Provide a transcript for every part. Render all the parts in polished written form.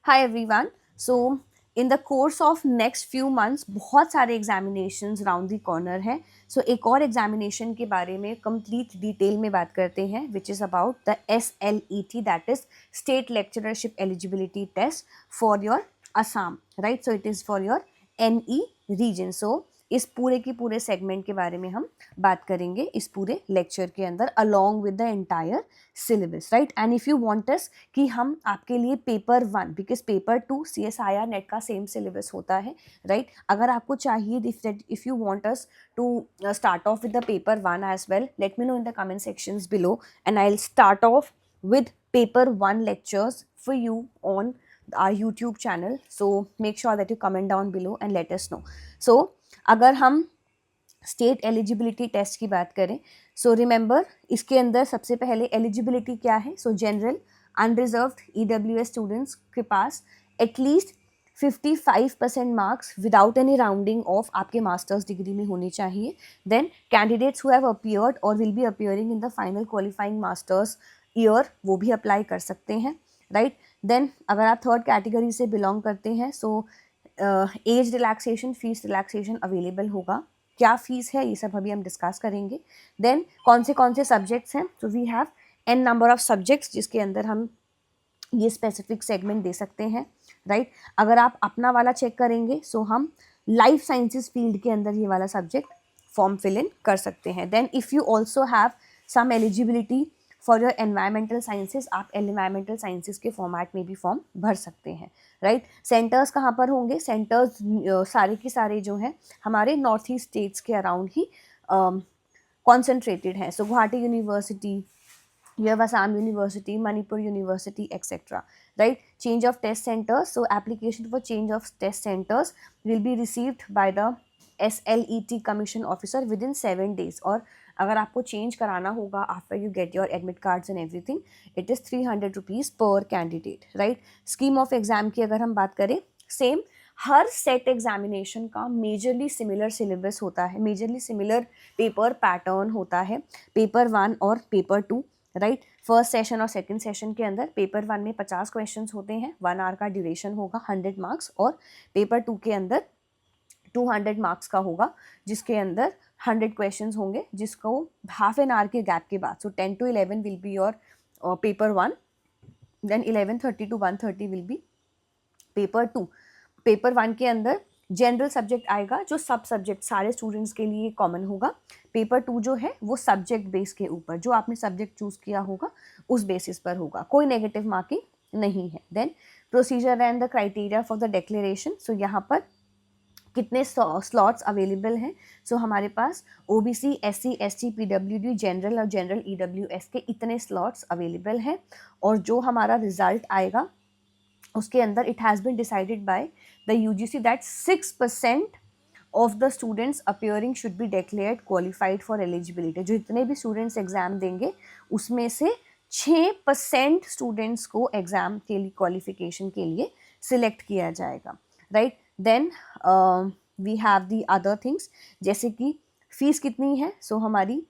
Hi everyone. So in the course of next few months बहुत सारे examinations round the corner है. So एक और examination के बारे में complete detail में बात करते हैं which is about the SLET, that is State Lecturership Eligibility Test for your Assam, right? So it is for your NE region. So इस पूरे की पूरे सेगमेंट के बारे में हम बात करेंगे इस पूरे लेक्चर के अंदर along with the entire syllabus, right? And if you want us कि हम आपके लिए paper 1 because paper 2 CSIR net का सेम सिलेबस होता है, राइट? अगर आपको चाहिए if you want us to start off with the paper 1 as well, let me know in the comment sections below and I will start off with paper 1 lectures for you on our YouTube channel. So make sure that you comment down below and let us know. So अगर हम state eligibility test की बात करें, so remember इसके अंदर सबसे पहले eligibility क्या है? So general unreserved EWS students के पास at least 55% marks without any rounding off आपके मास्टर्स डिग्री में होनी चाहिए. Then candidates who have appeared और will be appearing in the final qualifying masters year वो भी अप्लाई कर सकते हैं, राइट? देन अगर आप थर्ड कैटेगरी से बिलोंग करते हैं, so age relaxation, fees relaxation available होगा. क्या फीस है ये सब अभी हम डिस्कस करेंगे. देन कौन से सब्जेक्ट्स हैं? तो we have n number of subjects जिसके अंदर हम ये स्पेसिफिक सेगमेंट दे सकते हैं, राइट? अगर आप अपना वाला चेक करेंगे, सो हम लाइफ साइंसेस फील्ड के अंदर ये वाला सब्जेक्ट फॉर्म फिल इन कर सकते हैं. Then if you also have some eligibility for your environmental sciences, आप एनवायरमेंटल साइंसेस के फॉर्मेट में भी फॉर्म भर सकते हैं, राइट? सेंटर्स कहाँ पर होंगे? सेंटर्स सारे के सारे जो हैं हमारे नॉर्थ ईस्ट स्टेट्स के अराउंड ही कॉन्सेंट्रेटेड हैं. So Guwahati university, you have Assam University, Manipur University, etc. Right? Change of test centers. So application for change of test centers will be received by the SLET commission officer within 7 days. और अगर आपको change कराना होगा after you get your admit cards and everything, it is 300 rupees per candidate, right? Scheme of exam की अगर हम बात करें, सेम हर सेट एग्जामिनेशन का मेजरली सिमिलर सिलेबस होता है, मेजरली सिमिलर पेपर पैटर्न होता है. पेपर 1 और पेपर 2, राइट? फर्स्ट सेशन और सेकंड सेशन के अंदर पेपर 1 में 50 क्वेश्चंस होते हैं, 1 आवर का ड्यूरेशन होगा, 100 मार्क्स. और पेपर 2 के अंदर 200 मार्क्स का होगा जिसके अंदर 100 क्वेश्चंस होंगे, जिसको हाफ एन आवर के गैप के बाद, so 10 to 11 will be your paper 1, then 11:30 to 1:30 will be paper 2. Paper 1 के अंदर जनरल सब्जेक्ट आएगा जो सब सब्जेक्ट सारे स्टूडेंट्स के लिए कॉमन होगा. पेपर 2 जो है वो सब्जेक्ट बेस के ऊपर, जो आपने सब्जेक्ट चूज़ किया होगा उस बेसिस पर होगा, कोई नेगेटिव मार्किंग नहीं है. Then procedure and the criteria for the declaration. So यहाँ पर कितने स्लॉट्स अवेलेबल हैं? सो हमारे पास OBC, SC, ST, PWD, general और जनरल EWS के इतने स्लॉट्स अवेलेबल हैं. और जो हमारा रिजल्ट आएगा उसके अंदर it has been decided by the UGC that 6% of the students appearing should be declared qualified for eligibility. जो इतने भी स्टूडेंट्स एग्जाम देंगे उसमें से 6% स्टूडेंट्स को एग्जाम के लिए क्वालिफिकेशन के लिए सिलेक्ट किया जाएगा, right? Then we have the other things, जैसे कि फ़ीस कितनी है. सो हमारी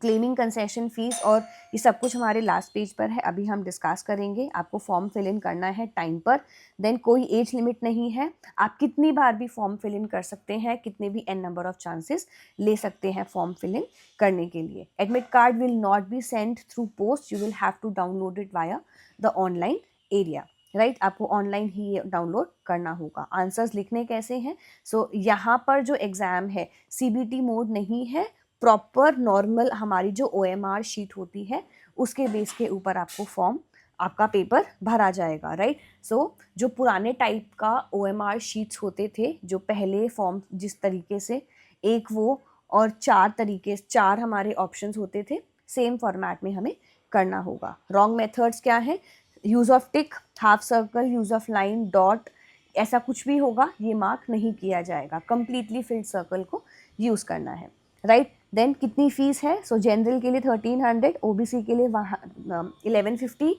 क्लेमिंग कंसेशन फीस और ये सब कुछ हमारे लास्ट पेज पर है, अभी हम डिस्कस करेंगे. आपको फॉर्म फिल इन करना है टाइम पर. देन कोई एज लिमिट नहीं है, आप कितनी बार भी फॉर्म फिल इन कर सकते हैं, कितने भी n नंबर ऑफ चांसेस ले सकते हैं फॉर्म फिल इन करने के लिए. Admit card will not be send through post, you will have to download it via the online area, right? आपको ऑनलाइन ही डाउनलोड करना होगा. आंसर्स लिखने कैसे हैं? सो यहाँ पर जो एग्ज़ाम है CBT मोड नहीं है, प्रॉपर नॉर्मल हमारी जो OMR शीट होती है उसके बेस के ऊपर आपको फॉर्म, आपका पेपर भरा जाएगा, राइट? सो जो पुराने टाइप का OMR शीट्स होते थे, जो पहले फॉर्म जिस तरीके से एक वो और 4 हमारे ऑप्शंस होते थे, सेम फॉर्मेट में हमें करना होगा. रॉन्ग मेथड्स क्या है? Use of tick, half circle, use of line, dot, ऐसा कुछ भी होगा ये मार्क नहीं किया जाएगा. कंप्लीटली फिल्ड सर्कल को यूज़ करना है, राइट? देन कितनी फ़ीस है? सो जनरल के लिए 1300, OBC के लिए 1150,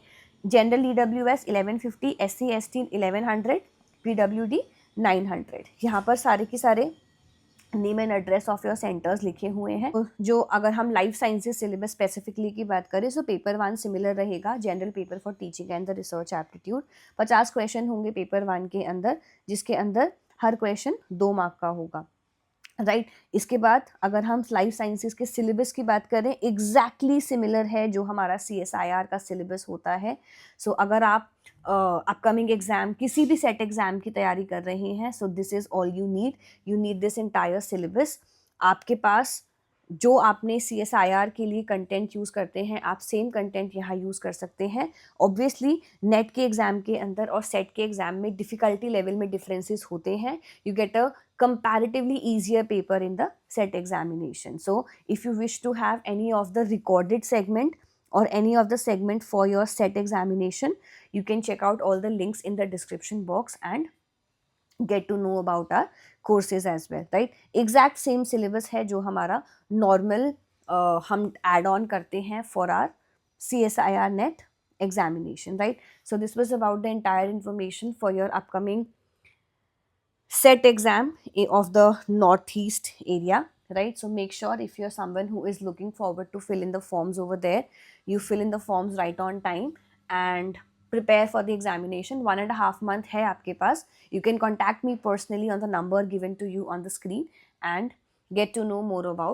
general EWS 1150, SC ST 1100, PWD 900. यहाँ पर सारे के सारे name and address of your centres लिखे हुए हैं। तो जो अगर हम लाइफ साइंसेज सिलेबस स्पेसिफिकली की बात करें, सो पेपर 1 सिमिलर रहेगा, general paper for teaching and the research aptitude. 50 question होंगे पेपर 1 के अंदर, जिसके अंदर हर क्वेश्चन 2 मार्क का होगा, राइट। इसके बाद अगर हम लाइफ साइंसेज के सिलेबस की बात करें, एग्जैक्टली सिमिलर है जो हमारा CSIR का सिलेबस होता है। सो अगर आप अपकमिंग एग्जाम, किसी भी सेट एग्जाम की तैयारी कर रहे हैं, so this is all you need this entire syllabus. आपके पास जो आपने CSIR के लिए कंटेंट यूज़ करते हैं, आप सेम कंटेंट यहाँ यूज़ कर सकते हैं। ऑब्वियसली नेट के एग्ज़ाम के अंदर और सेट के एग्ज़ाम में डिफ़िकल्टी लेवल में डिफरेंसेस होते हैं। You get a comparatively easier paper in the set examination. So if you wish to have any of the recorded segment or any of the segment for your set examination, you can check out all the links in the description box and get to know about our courses as well, right? Exact same syllabus है जो हमारा normal हम add on करते हैं for our CSIR net examination, right? So this was about the entire information for your upcoming set exam of the northeast area, right? So make sure if you're someone who is looking forward to fill in the forms over there, you fill in the forms right on time and prepare for the examination. 1.5 month hai aapke paas. You can contact me personally on the number given to you on the screen and get to know more about